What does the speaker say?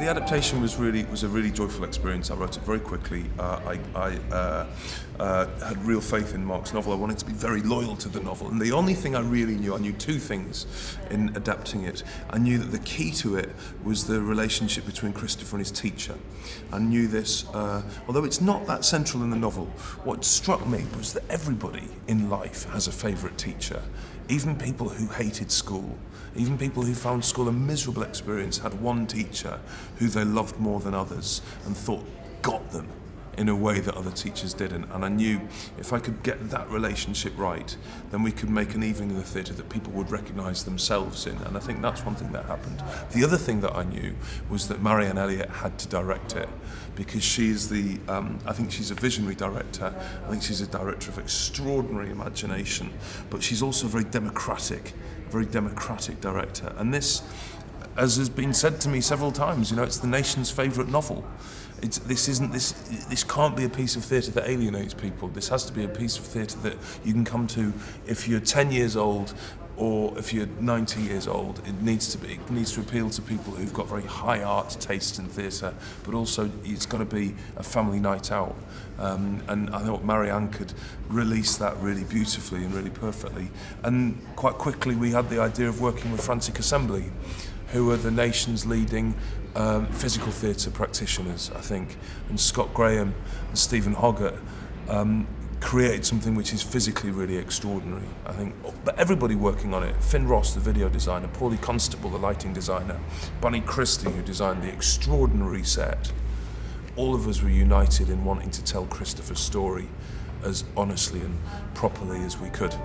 the adaptation was a really joyful experience. I wrote it very quickly. I had real faith in Mark's novel. I wanted to be very loyal to the novel, and the only thing I knew two things in adapting it. I knew that the key to it was the relationship between Christopher and his teacher. I knew this, although it's not that central in the novel. What struck me was that everybody in life has a favourite teacher. Even people who hated school, even people who found school a miserable experience, had one teacher who they loved more than others and thought got them in a way that other teachers didn't. And I knew if I could get that relationship right, then we could make an evening in the theatre that people would recognise themselves in. And I think that's one thing that happened. The other thing that I knew was that Marianne Elliott had to direct it, because she is I think she's a visionary director. I think she's a director of extraordinary imagination, but she's also a very democratic director. And this, as has been said to me several times, it's the nation's favourite novel. This can't be a piece of theatre that alienates people. This has to be a piece of theatre that you can come to if you're 10 years old or if you're 90 years old. It needs to appeal to people who've got very high art taste in theatre, but also it's got to be a family night out. And I thought Marianne could release that really beautifully and really perfectly. And quite quickly we had the idea of working with Frantic Assembly, who are the nation's leading physical theatre practitioners, I think. And Scott Graham and Stephen Hoggart created something which is physically really extraordinary, I think. But everybody working on it, Finn Ross, the video designer, Paulie Constable, the lighting designer, Bunny Christie, who designed the extraordinary set, all of us were united in wanting to tell Christopher's story as honestly and properly as we could.